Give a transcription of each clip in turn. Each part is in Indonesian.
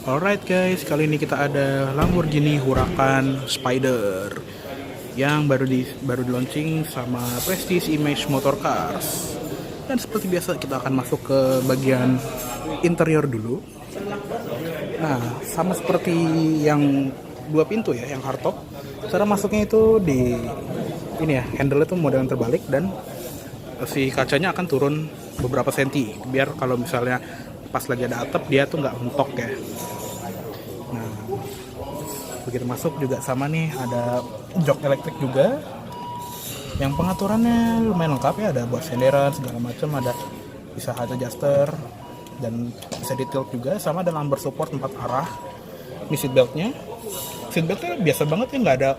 Alright guys, kali ini kita ada Lamborghini Huracan Spider yang baru di launching sama Prestige Image Motor Cars. Dan seperti biasa kita akan masuk ke bagian interior dulu. Nah, sama seperti yang dua pintu ya, yang hardtop. Cara masuknya itu di ini ya, handle itu model yang terbalik dan si kacanya akan turun beberapa senti biar kalau misalnya pas lagi ada atap dia tuh nggak mentok ya. Nah, begitu masuk juga sama nih, ada jok elektrik juga yang pengaturannya lumayan lengkap ya, ada buat senderan segala macam, ada bisa height adjuster dan bisa di tilt juga, sama ada lumbar support 4 arah. Ini seatbeltnya biasa banget ya, nggak ada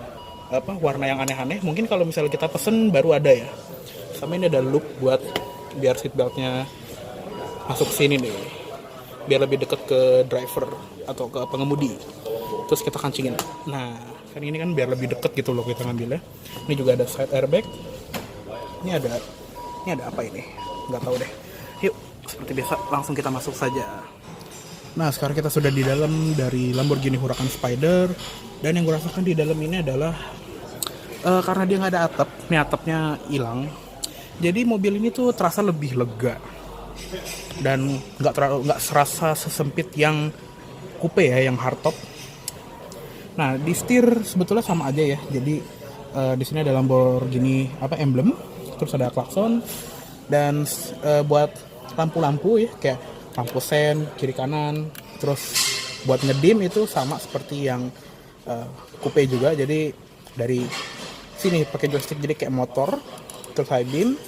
warna yang aneh-aneh. Mungkin kalau misalnya kita pesen baru ada ya. Sama ini ada loop buat biar seatbeltnya masuk sini nih, biar lebih deket ke driver atau ke pengemudi. Terus kita kancingin. Nah, kan ini kan biar lebih deket gitu loh kita ngambilnya. Ini juga ada side airbag. Ini ada apa ini? Nggak tahu deh. Yuk, seperti biasa langsung kita masuk saja. Nah, sekarang kita sudah di dalam dari Lamborghini Huracan Spider, dan yang gue rasakan di dalam ini adalah karena dia nggak ada atap, nih atapnya hilang. Jadi mobil ini tuh terasa lebih lega dan nggak serasa sesempit yang coupe ya, yang hardtop. Nah, di setir sebetulnya sama aja ya. Jadi di sini ada Lamborghini emblem, terus ada klakson dan buat lampu-lampu ya, kayak lampu sen kiri kanan. Terus buat ngedim itu sama seperti yang coupe juga. Jadi dari sini pakai joystick jadi kayak motor. Terus high beam.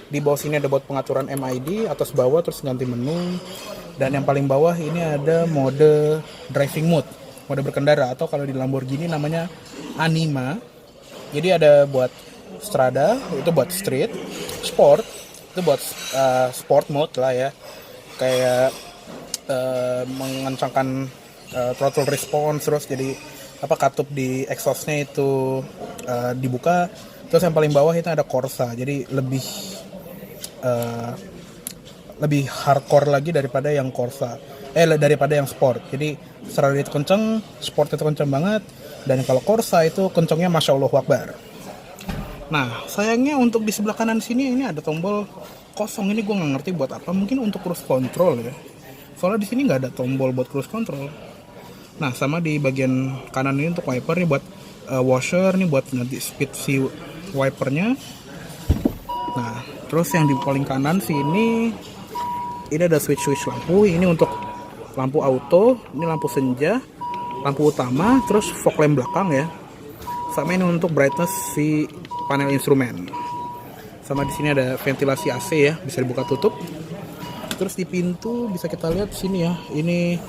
Di bawah sini ada buat pengaturan MID, atas bawah terus ganti menu. Dan yang paling bawah ini ada mode driving mode, mode berkendara, atau kalau di Lamborghini namanya Anima. Jadi ada buat Strada, itu buat street, sport, itu buat sport mode lah ya. Kayak mengencangkan throttle response, terus jadi katup di exhaustnya itu dibuka. Terus yang paling bawah itu ada Corsa, jadi lebih hardcore lagi daripada yang Corsa, daripada yang sport. Jadi secara itu kenceng, sport itu kenceng banget, dan kalau Corsa itu kencengnya Masya Allah Akbar. Nah, sayangnya untuk di sebelah kanan sini ini ada tombol kosong. Ini gue nggak ngerti buat apa, mungkin untuk cruise control ya, soalnya di sini nggak ada tombol buat cruise control. Nah, sama di bagian kanan ini untuk wiper nih, buat washer nih, buat ganti speed si wipernya. Nah, terus yang di paling kanan sini ini ada switch lampu. Ini untuk lampu auto, ini lampu senja, lampu utama, terus fog lamp belakang ya. Sama ini untuk brightness si panel instrumen. Sama di sini ada ventilasi AC ya, bisa dibuka tutup. Terus di pintu bisa kita lihat sini ya, ini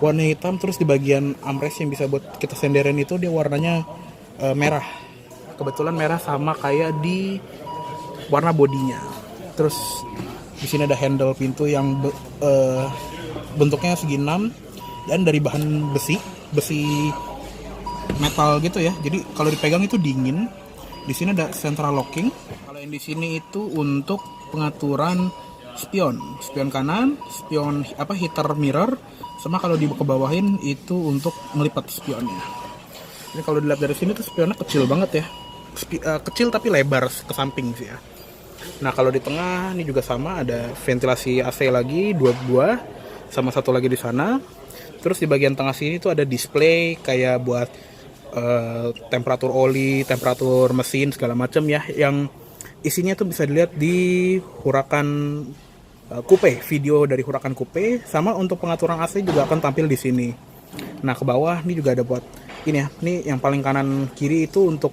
warna hitam. Terus di bagian armrest yang bisa buat kita senderan itu dia warnanya merah. Kebetulan merah sama kayak di warna bodinya. Terus di sini ada handle pintu yang bentuknya segi 6 dan dari bahan besi metal gitu ya. Jadi kalau dipegang itu dingin. Di sini ada central locking. Kalau yang di sini itu untuk pengaturan spion kanan, spion heater mirror, sama kalau di kebawahin itu untuk melipat spionnya. Ini kalau dilihat dari sini tuh spionnya kecil banget ya. Kecil tapi lebar ke samping sih ya. Nah, kalau di tengah ini juga sama, ada ventilasi AC lagi, 2 buah, sama satu lagi di sana. Terus di bagian tengah sini tuh ada display kayak buat temperatur oli, temperatur mesin segala macam ya, yang isinya tuh bisa dilihat di Huracan Coupe, video dari Huracan Coupe. Sama untuk pengaturan AC juga akan tampil di sini. Nah, ke bawah ini juga ada buat ini ya, ini yang paling kanan kiri itu untuk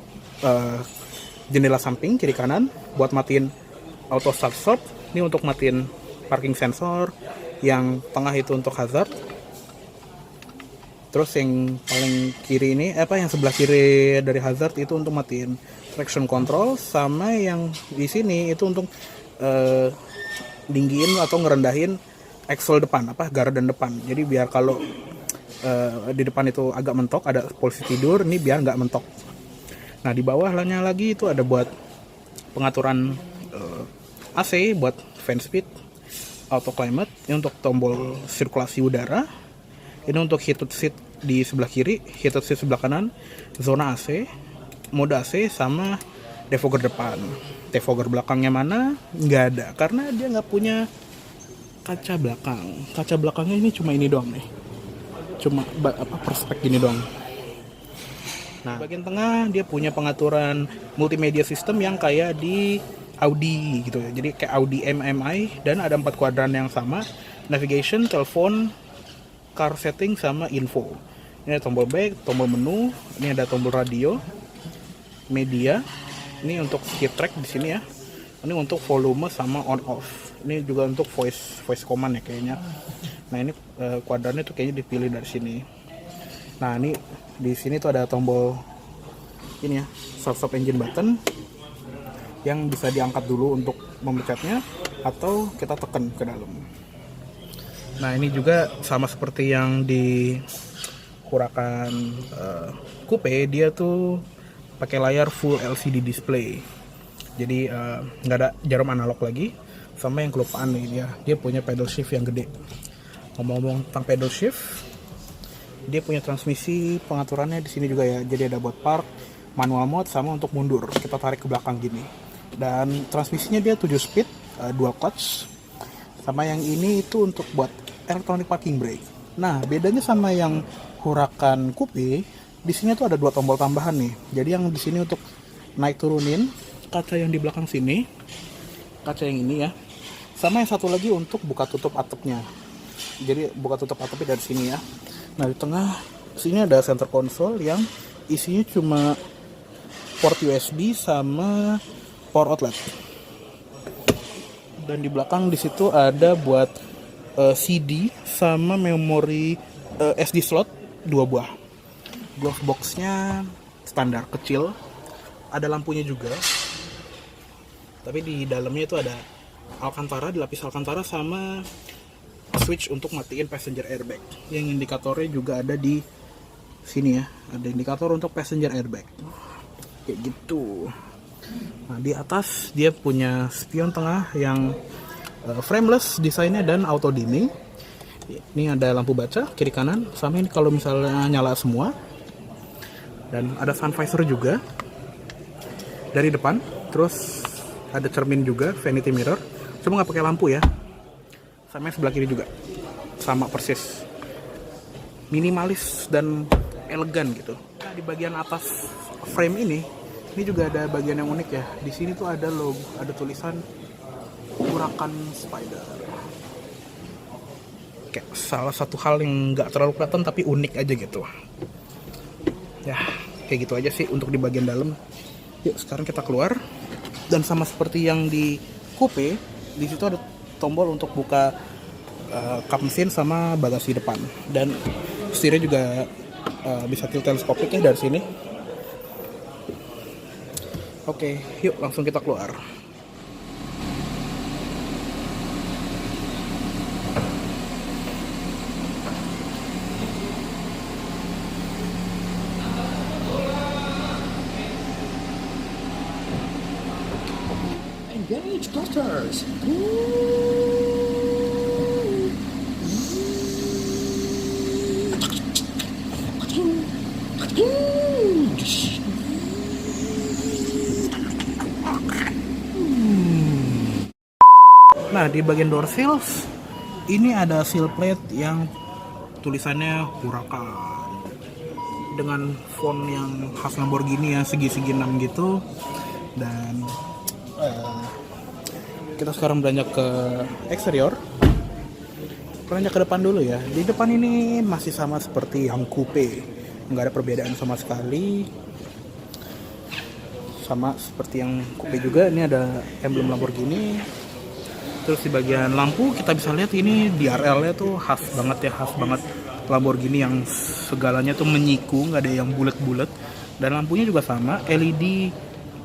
jendela samping kiri kanan buat matiin auto start stop. Ini untuk matiin parking sensor. Yang tengah itu untuk hazard. Terus yang paling kiri ini yang sebelah kiri dari hazard itu untuk matiin traction control. Sama yang di sini itu untuk dinggiin atau ngerendahin axle depan, gardan depan. Jadi biar kalau di depan itu agak mentok, ada posisi tidur, ini biar nggak mentok. Nah, di bawahnya lagi itu ada buat pengaturan AC, buat fan speed, auto climate, ini untuk tombol sirkulasi udara. Ini untuk heated seat di sebelah kiri, heated seat sebelah kanan, zona AC, mode AC, sama defogger depan. Defogger belakangnya mana? Nggak ada, karena dia nggak punya kaca belakang. Kaca belakangnya ini cuma ini doang nih, cuma perspek gini doang. Nah, bagian tengah dia punya pengaturan multimedia system yang kayak di Audi gitu ya. Jadi kayak Audi MMI, dan ada 4 kuadran yang sama. Navigation, telepon, car setting, sama info. Ini ada tombol back, tombol menu, ini ada tombol radio, media. Ini untuk skip track di sini ya. Ini untuk volume sama on off. Ini juga untuk voice command ya kayaknya. Nah, ini kuadrannya tuh kayaknya dipilih dari sini. Nah, ini di sini tuh ada tombol ini ya, start engine button, yang bisa diangkat dulu untuk memecatnya atau kita tekan ke dalam. Nah, ini juga sama seperti yang di Huracan Coupe, dia tuh pakai layar full LCD display. Jadi nggak ada jarum analog lagi. Sama yang kelupaan nih, dia punya pedal shift yang gede. Ngomong-ngomong tentang pedal shift, dia punya transmisi pengaturannya di sini juga ya. Jadi ada buat park, manual mode, sama untuk mundur. Kita tarik ke belakang gini. Dan transmisinya dia 7 speed, dual clutch. Sama yang ini itu untuk buat electronic parking brake. Nah, bedanya sama yang Huracan Coupe, di sini tuh ada 2 tombol tambahan nih. Jadi yang di sini untuk naik turunin kaca yang di belakang sini, kaca yang ini ya. Sama yang satu lagi untuk buka tutup atapnya. Jadi buka tutup atapnya dari sini ya. Nah, di tengah sini ada center console yang isinya cuma port USB sama power outlet. Dan di belakang di situ ada buat CD sama memori SD slot 2 buah. Glove boxnya standar kecil. Ada lampunya juga. Tapi di dalamnya itu ada Alcantara, dilapis Alcantara, sama switch untuk matiin passenger airbag. Yang indikatornya juga ada di sini ya. Ada indikator untuk passenger airbag. Kayak gitu. Nah, di atas dia punya spion tengah yang frameless desainnya dan auto dimming. Ini ada lampu baca kiri kanan, sama ini kalau misalnya nyala semua. Dan ada sun visor juga dari depan. Terus ada cermin juga, vanity mirror. Cuma nggak pakai lampu ya. Sama yang sebelah kiri juga, sama persis. Minimalis dan elegan gitu. Nah, di bagian atas frame ini juga ada bagian yang unik ya. Di sini tuh ada logo, ada tulisan Huracan Spider. Kayak salah satu hal yang nggak terlalu kelihatan tapi unik aja gitu. Ya, kayak gitu aja sih untuk di bagian dalam. Yuk, sekarang kita keluar. Dan sama seperti yang di Coupe, di situ ada tombol untuk buka kap mesin sama bagasi depan. Dan setirnya juga bisa tilt teleskopik ya dari sini. Oke, yuk langsung kita keluar. Engage clusters. Nah, di bagian door sills ini ada seal plate yang tulisannya Huracan dengan font yang khas Lamborghini ya, segi-segi 6 gitu. Dan kita sekarang beranjak ke eksterior. Beranjak ke depan dulu ya. Di depan ini masih sama seperti yang Coupe, nggak ada perbedaan sama sekali. Sama seperti yang Coupe juga, ini ada emblem Lamborghini. Terus di bagian lampu kita bisa lihat ini DRL-nya tuh khas banget ya, khas banget Lamborghini yang segalanya tuh menyiku, nggak ada yang bulat-bulat. Dan lampunya juga sama, LED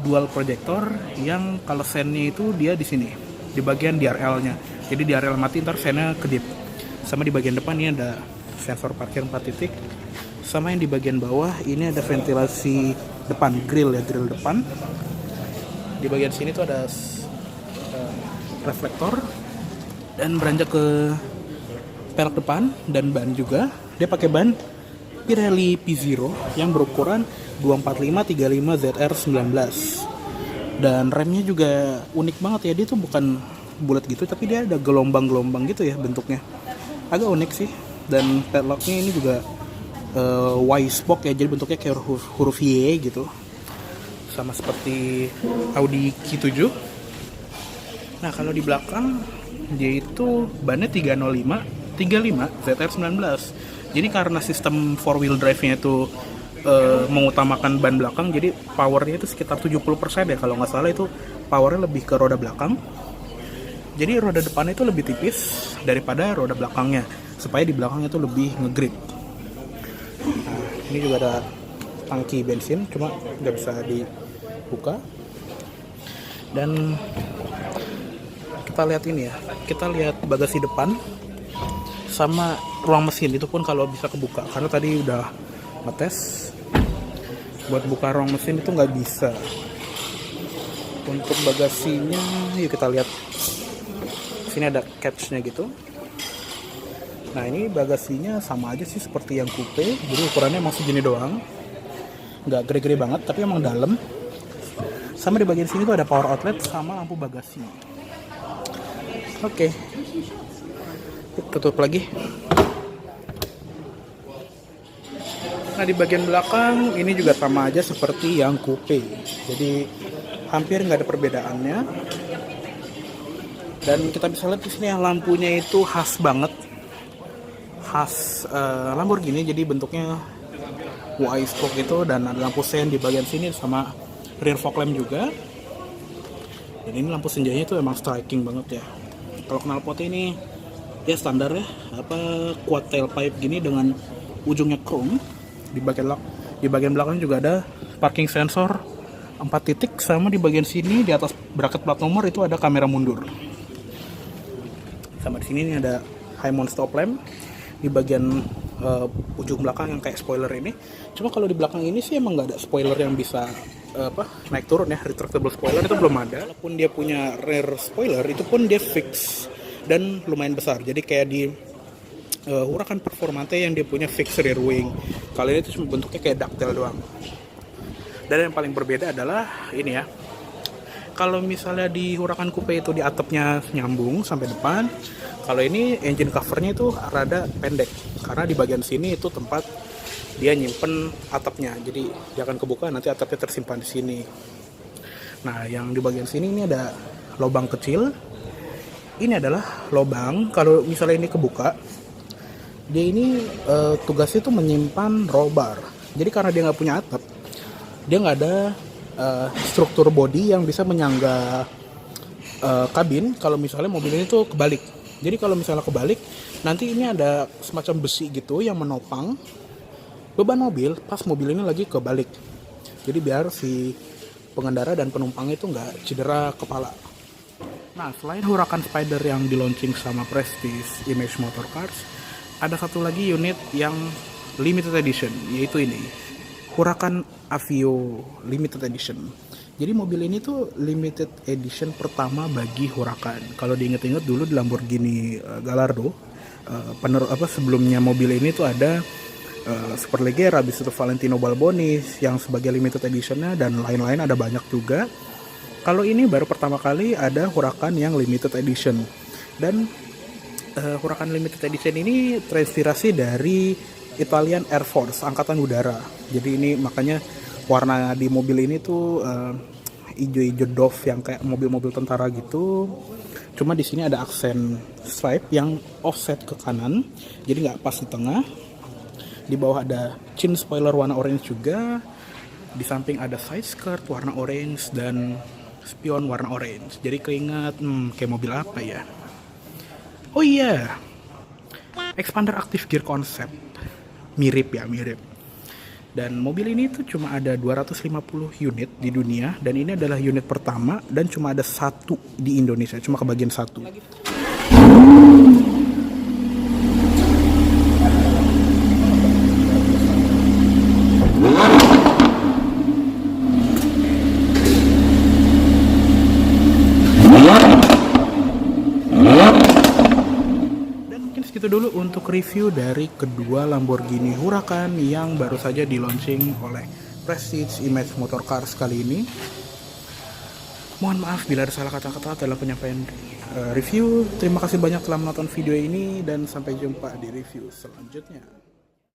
dual projector yang kalau sennya itu dia di sini, di bagian DRL-nya. Jadi DRL mati ntar sennya kedip. Sama di bagian depan ini ada sensor parkir 4 titik. Sama yang di bagian bawah ini ada ventilasi depan, grill ya, grill depan. Di bagian sini tuh ada reflektor. Dan beranjak ke pelek depan dan ban juga. Dia pakai ban Pirelli P0 yang berukuran 245-35 ZR19. Dan remnya juga unik banget ya, dia tuh bukan bulat gitu tapi dia ada gelombang-gelombang gitu ya bentuknya. Agak unik sih. Dan padlocknya ini juga Y-spoke ya, jadi bentuknya kayak huruf Y gitu. Sama seperti Audi Q7. Nah, kalau di belakang dia itu bannya 305 35 ZR19. Jadi karena sistem 4-wheel drive-nya itu mengutamakan ban belakang, jadi powernya itu sekitar 70% ya kalau nggak salah, itu powernya lebih ke roda belakang. Jadi roda depannya itu lebih tipis daripada roda belakangnya, supaya di belakangnya itu lebih nge-grip. Nah, ini juga ada tangki bensin, cuma nggak bisa dibuka. Dan kita lihat ini ya, kita lihat bagasi depan sama ruang mesin, itu pun kalau bisa kebuka, karena tadi udah ngetes buat buka ruang mesin itu nggak bisa. Untuk bagasinya yuk kita lihat, sini ada catch-nya gitu. Nah, ini bagasinya sama aja sih seperti yang coupe, jadi ukurannya emang segini doang, nggak gede-gede banget tapi emang dalam. Sama di bagian sini tuh ada power outlet sama lampu bagasi. Oke, tutup lagi. Nah, di bagian belakang ini juga sama aja seperti yang coupe, jadi hampir nggak ada perbedaannya. Dan kita bisa lihat di sini ya, lampunya itu khas banget, khas Lamborghini, jadi bentuknya Y-spoke gitu, dan ada lampu sen di bagian sini sama rear fog lamp juga. Dan ini lampu senjanya itu emang striking banget ya. Kalau knalpotnya ini ya standar ya, quad tailpipe gini dengan ujungnya chrome. Di bagian belakang juga ada parking sensor 4 titik, sama di bagian sini di atas bracket plat nomor itu ada kamera mundur. Sama di sini ada high mount stop lamp di bagian ujung belakang yang kayak spoiler ini. Cuma kalau di belakang ini sih emang nggak ada spoiler yang bisa naik turun ya, retractable spoiler itu belum ada. Walaupun dia punya rear spoiler, itu pun dia fix dan lumayan besar. Jadi kayak di Huracan Performante yang dia punya fixed rear wing, kali ini itu cuma bentuknya kayak ducktail doang. Dan yang paling berbeda adalah ini ya, kalau misalnya di Huracan Coupe itu di atapnya nyambung sampai depan, kalau ini engine covernya itu rada pendek, karena di bagian sini itu tempat dia nyimpen atapnya, jadi dia akan kebuka, nanti atapnya tersimpan di sini. Nah, yang di bagian sini ini ada lubang kecil. Ini adalah lubang kalau misalnya ini kebuka, dia ini tugasnya itu menyimpan roll bar. Jadi karena dia nggak punya atap, dia nggak ada struktur bodi yang bisa menyangga kabin kalau misalnya mobil ini tuh kebalik. Jadi kalau misalnya kebalik, nanti ini ada semacam besi gitu yang menopang beban mobil pas mobil ini lagi kebalik. Jadi biar si pengendara dan penumpangnya itu nggak cedera kepala. Nah, selain Huracan Spider yang di launching sama Prestige Image Motorcars, ada satu lagi unit yang limited edition, yaitu ini, Huracan Aveo Limited Edition. Jadi mobil ini tuh limited edition pertama bagi Huracan. Kalau diinget-inget dulu di Lamborghini Gallardo, sebelumnya mobil ini tuh ada Superleggera, habis itu Valentino Balboni yang sebagai limited editionnya, dan lain-lain ada banyak juga. Kalau ini baru pertama kali ada Huracan yang limited edition. Dan Huracan Limited Edition ini terinspirasi dari Italian Air Force, angkatan udara. Jadi ini makanya warna di mobil ini tuh hijau-hijau Dove yang kayak mobil-mobil tentara gitu. Cuma di sini ada aksen stripe yang offset ke kanan, jadi nggak pas di tengah. Di bawah ada chin spoiler warna orange juga. Di samping ada side skirt warna orange dan spion warna orange. Jadi keinget kayak mobil apa ya? Oh iya, expander active gear concept, mirip. Dan mobil ini tuh cuma ada 250 unit di dunia, dan ini adalah unit pertama dan cuma ada satu di Indonesia, cuma kebagian satu. Itu dulu untuk untuk review dari kedua Lamborghini Huracan yang baru saja di launching oleh Prestige Image Motorcars kali ini. Mohon maaf bila ada salah kata-kata dalam penyampaian review. Terima kasih banyak telah menonton video ini dan sampai jumpa di review selanjutnya.